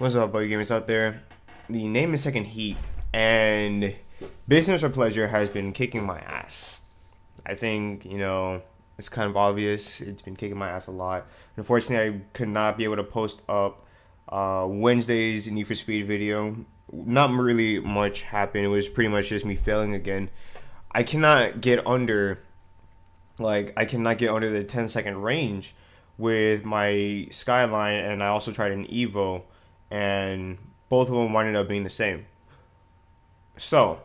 What's up, buddy gamers out there? The name is Second Heat, and business or pleasure has been kicking my ass. I think, it's kind of obvious. It's been kicking my ass a lot. Unfortunately, I could not be able to post up Wednesday's Need for Speed video. Not really much happened. It was pretty much just me failing again. I cannot get under, I cannot get under the 10-second range with my Skyline, and I also tried an Evo, and both of them ended up being the same. So,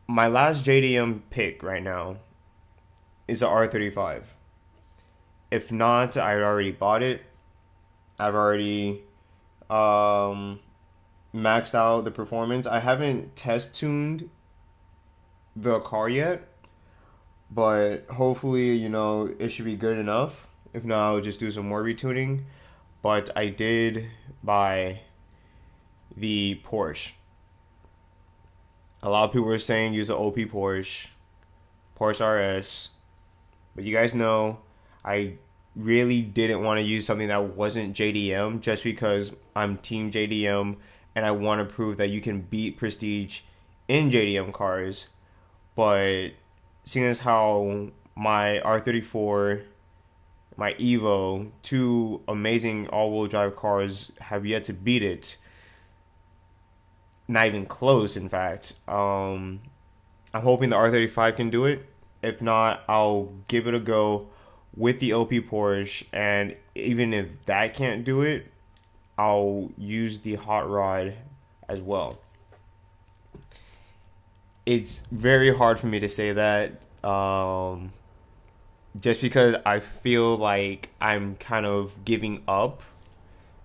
my last JDM pick right now is the R35. If not, I already bought it. I've already maxed out the performance. I haven't test tuned the car yet, but hopefully, it should be good enough. If not, I'll just do some more retuning. But I did buy the Porsche. A lot of people were saying use the OP Porsche RS. But you guys know I really didn't want to use something that wasn't JDM just because I'm Team JDM and I want to prove that you can beat Prestige in JDM cars. But seeing as how my R34, my Evo, two amazing all-wheel drive cars have yet to beat it, not even close, in fact. I'm hoping the R35 can do it. If not, I'll give it a go with the OP Porsche, and even if that can't do it, I'll use the hot rod as well. It's very hard for me to say that, just because I feel like I'm kind of giving up.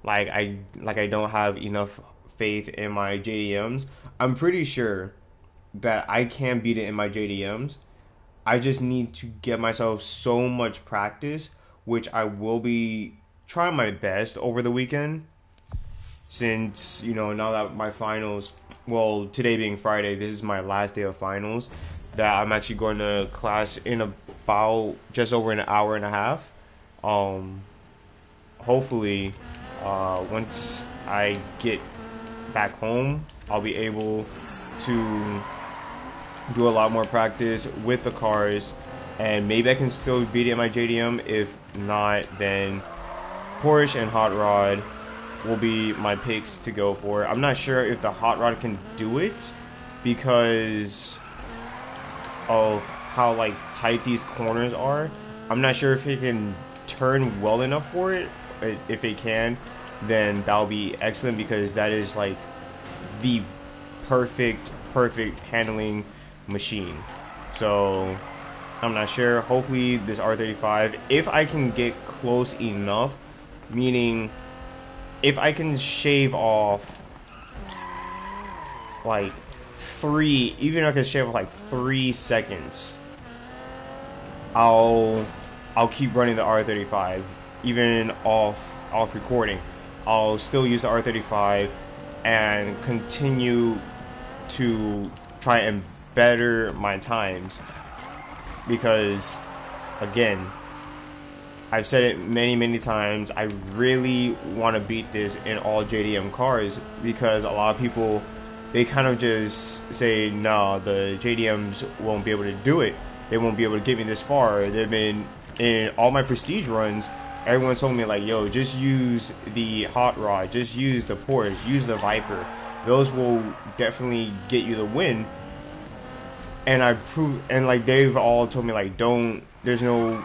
I don't have enough faith in my JDMs. I'm pretty sure that I can beat it in my JDMs. I just need to get myself so much practice, which I will be trying my best over the weekend. Since, now that my finals, well, today being Friday, this is my last day of finals, that I'm actually going to class in about just over an hour and a half. Hopefully, once I get back home, I'll be able to do a lot more practice with the cars, and maybe I can still beat it in my JDM. If not, then Porsche and Hot Rod will be my picks to go for. I'm not sure if the Hot Rod can do it because of how tight these corners are. I'm not sure if it can turn well enough for it. If it can, then that'll be excellent, because that is the perfect handling machine. So I'm not sure. Hopefully this R35, if I can get close enough, meaning if I can shave off even if I can shave off 3 seconds, I'll keep running the R35 even off recording. I'll still use the R35 and continue to try and better my times, because again, I've said it many times, I really want to beat this in all JDM cars, because a lot of people, they kind of just say, no, the JDMs won't be able to do it. They won't be able to get me this far. They've been in all my Prestige runs. Everyone told me yo, just use the hot rod, just use the Porsche, use the Viper. Those will definitely get you the win. And I proved, and they've all told me don't. There's no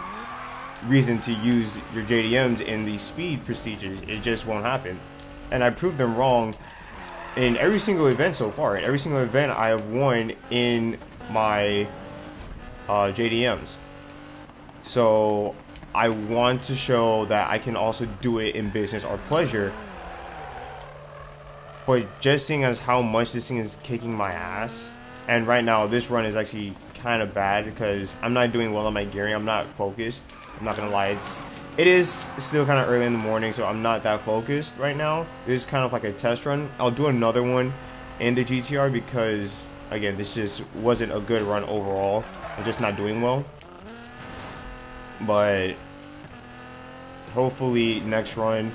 reason to use your JDMs in these speed procedures. It just won't happen. And I proved them wrong in every single event so far. In every single event I have won in my JDMs. So I want to show that I can also do it in business or pleasure. But just seeing as how much this thing is kicking my ass, and right now this run is actually kind of bad because I'm not doing well on my gearing. I'm not focused. I'm not gonna lie. It is still kind of early in the morning, so I'm not that focused right now. This is kind of like a test run. I'll do another one in the GTR because, again, this just wasn't a good run overall. I'm just not doing well. But hopefully next run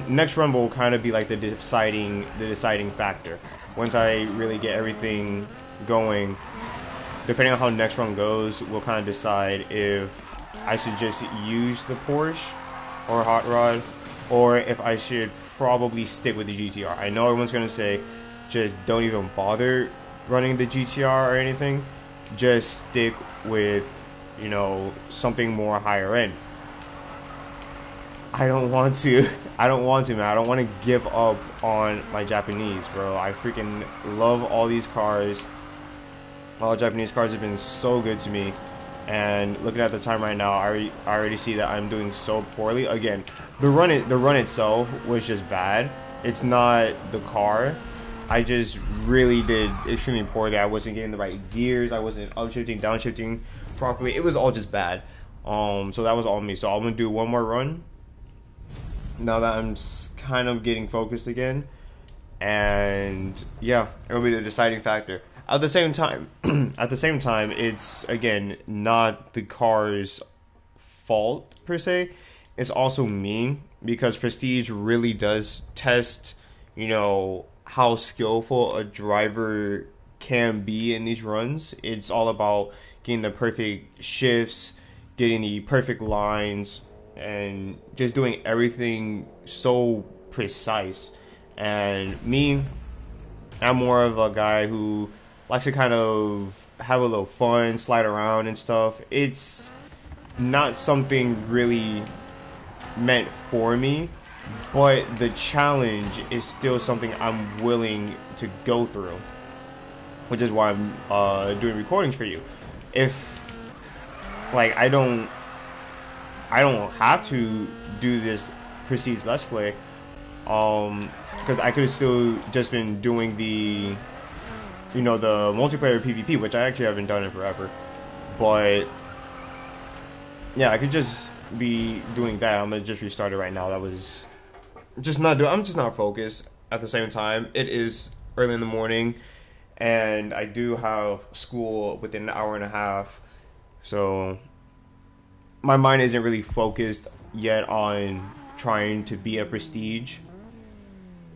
next run will kind of be like the deciding factor. Once I really get everything going, depending on how next run goes, we'll kind of decide if I should just use the Porsche or Hot Rod, or if I should probably stick with the GTR. I know everyone's gonna say, just don't even bother running the GTR or anything. Just stick with, you know, something more higher end. I don't want to. I don't want to, man. I don't want to give up on my Japanese, bro. I freaking love all these cars. All Japanese cars have been so good to me. And looking at the time right now, I already see that I'm doing so poorly. Again, the run itself was just bad. It's not the car. I just really did extremely poorly. I wasn't getting the right gears. I wasn't upshifting, downshifting properly. It was all just bad. So that was all me. So I'm gonna do one more run now that I'm kind of getting focused again, and yeah, it'll be the deciding factor. At the same time, it's again not the car's fault per se. It's also me, because Prestige really does test, you know, how skillful a driver can be in these runs. It's all about getting the perfect shifts, getting the perfect lines, and just doing everything so precise. And me, I'm more of a guy who likes to kind of have a little fun, slide around and stuff. It's not something really meant for me, but the challenge is still something I'm willing to go through, which is why I'm doing recordings for you. If, like, I don't have to do this Prestige Let's Play, because I could have still just been doing the, you know, the multiplayer PvP, which I actually haven't done in forever. But yeah, I could just be doing that. I'm gonna just restart it right now. That was just not doing. I'm just not focused. At the same time, it is early in the morning, and I do have school within an hour and a half, so my mind isn't really focused yet on trying to be a Prestige.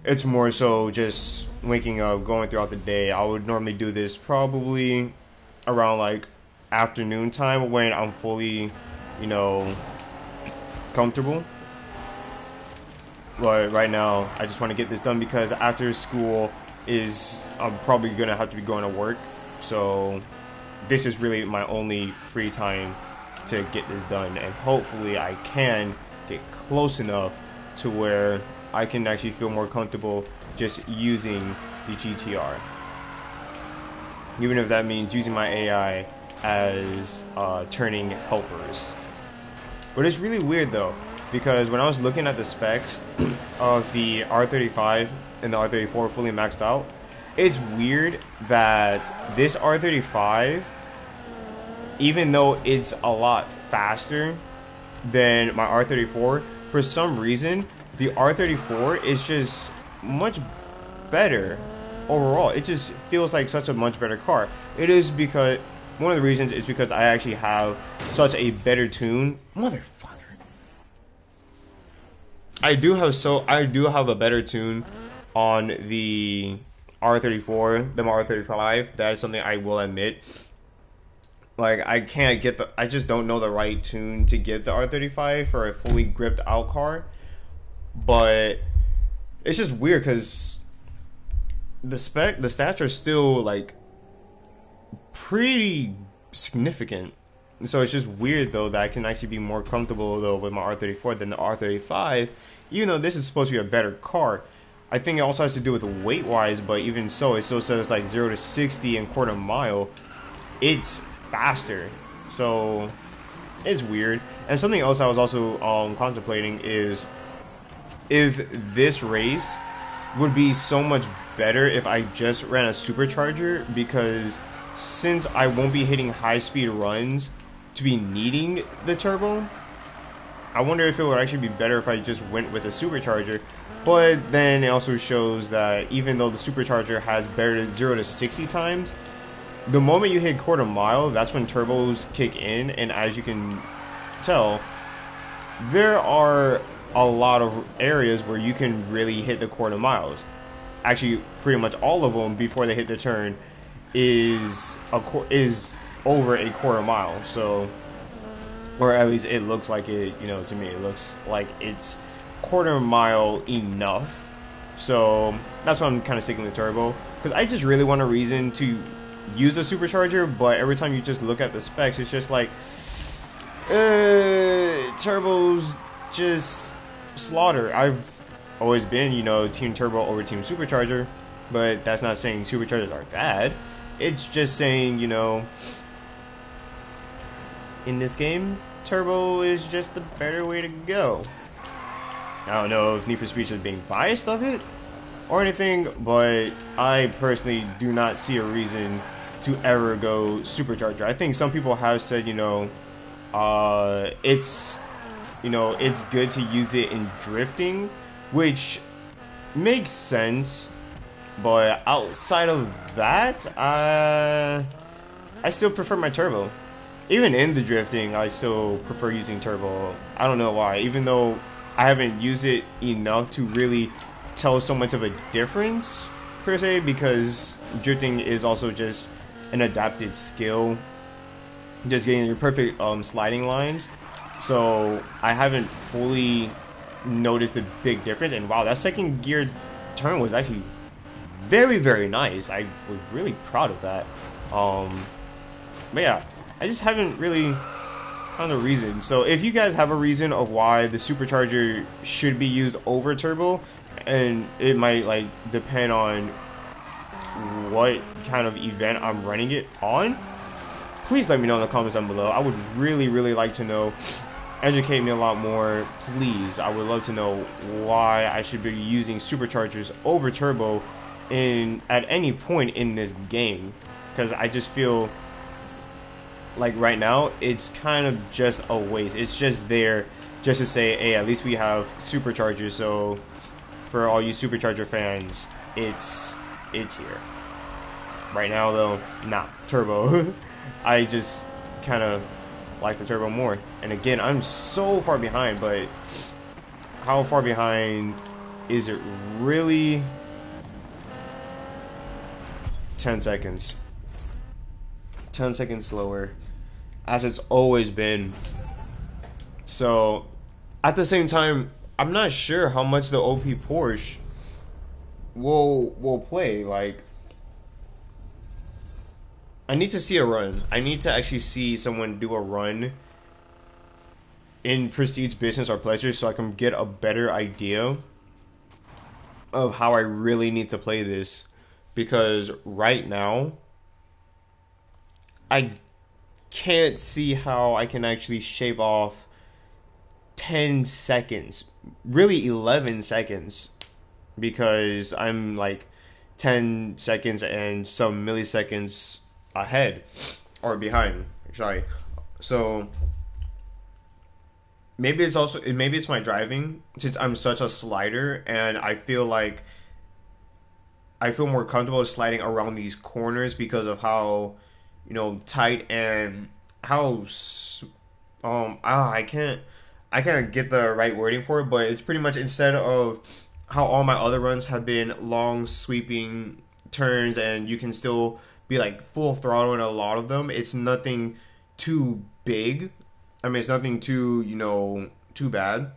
It's more so just waking up, going throughout the day. I would normally do this probably around like afternoon time when I'm fully, you know, comfortable. But right now, I just want to get this done because after school I'm probably gonna have to be going to work. So this is really my only free time to get this done, and hopefully I can get close enough to where I can actually feel more comfortable just using the GTR, even if that means using my AI as turning helpers. But it's really weird though, because when I was looking at the specs of the R35 and the R34 fully maxed out, it's weird that this R35, even though it's a lot faster than my R34, for some reason the R34 is just much better overall. It just feels like such a much better car. It is because one of the reasons is because I actually have such a better tune. Motherfucker. I do have a better tune on the R34 than my R35. That is something I will admit. Like, I just don't know the right tune to give the R35 for a fully gripped out car. But it's just weird because the stats are still like pretty significant. So it's just weird though that I can actually be more comfortable though with my R34 than the R35, even though this is supposed to be a better car. I think it also has to do with weight wise, but even so, it still says like 0 to 60 in quarter mile. It's faster, so it's weird. And something else I was also contemplating is if this race would be so much better if I just ran a supercharger, because since I won't be hitting high speed runs to be needing the turbo, I wonder if it would actually be better if I just went with a supercharger. But then it also shows that even though the supercharger has better 0 to 60 times, the moment you hit quarter mile, that's when turbos kick in. And as you can tell, there are a lot of areas where you can really hit the quarter miles. Actually, pretty much all of them before they hit the turn is over a quarter mile. So, or at least it looks like it. You know, to me, it looks like it's quarter mile enough. So that's why I'm kind of sticking with turbo, because I just really want a reason to use a supercharger. But every time you just look at the specs, it's just like turbo's just slaughter. I've always been, you know, team turbo over team supercharger, but that's not saying superchargers are bad. It's just saying, you know, in this game, turbo is just the better way to go. I don't know if Need for Speed is being biased of it or anything, but I personally do not see a reason to ever go supercharger. I think some people have said, you know, it's good to use it in drifting, which makes sense. But outside of that, I still prefer my turbo. Even in the drifting, I still prefer using turbo. I don't know why. Even though I haven't used it enough to really tell so much of a difference, per se, because drifting is also just an adapted skill. Just getting your perfect sliding lines. So I haven't fully noticed the big difference. And wow, that second gear turn was actually very, very nice. I was really proud of that. But yeah, I just haven't really found a reason. So if you guys have a reason of why the supercharger should be used over turbo, and it might like depend on what kind of event I'm running it on, please let me know in the comments down below. I would really, really like to know. Educate me a lot more, please. I would love to know why I should be using superchargers over turbo at any point in this game, because I just feel like right now it's kind of just a waste. It's just there just to say, hey, at least we have superchargers. So for all you supercharger fans, it's here. Right now though, nah, turbo. I just kind of like the turbo more. And again, I'm so far behind, but how far behind is it really? 10 seconds. 10 seconds slower, as it's always been. So at the same time, I'm not sure how much the OP Porsche will play. Like, I need to see a run. I need to actually see someone do a run in Prestige, Business, or Pleasure, so I can get a better idea of how I really need to play this. Because right now, I can't see how I can actually shave off 10 seconds. Really 11 seconds. Because I'm like 10 seconds and some milliseconds ahead. Or behind. Sorry. So maybe it's my driving, since I'm such a slider, and I feel more comfortable sliding around these corners because of how, you know, tight and how I can't get the right wording for it, but it's pretty much, instead of how all my other runs have been long sweeping turns and you can still be like full throttle in a lot of them, it's nothing too big. I mean, it's nothing too, you know, too bad.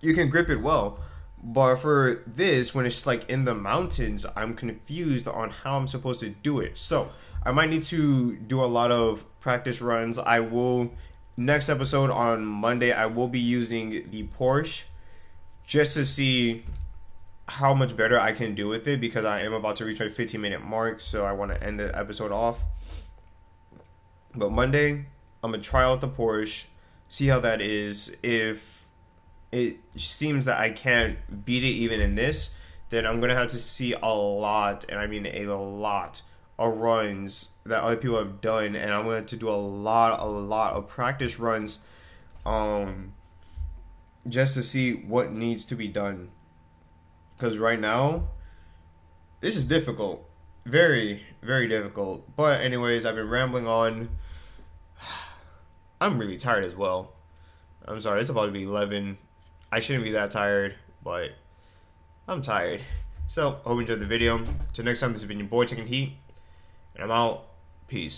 You can grip it well. But for this, when it's like in the mountains, I'm confused on how I'm supposed to do it. So I might need to do a lot of practice runs. I will, next episode on Monday, I will be using the Porsche just to see how much better I can do with it, because I am about to reach my 15-minute mark, so I want to end the episode off. But Monday, I'm going to try out the Porsche, see how that is. If it seems that I can't beat it even in this, then I'm going to have to see a lot, and I mean a lot, of runs that other people have done, and I'm going to do a lot of practice runs just to see what needs to be done. Because right now, this is difficult. Very, very difficult. But anyways, I've been rambling on. I'm really tired as well. I'm sorry, it's about to be 11. I shouldn't be that tired, but I'm tired. So, hope you enjoyed the video. Till next time, this has been your boy Taking Heat, and I'm out. Peace.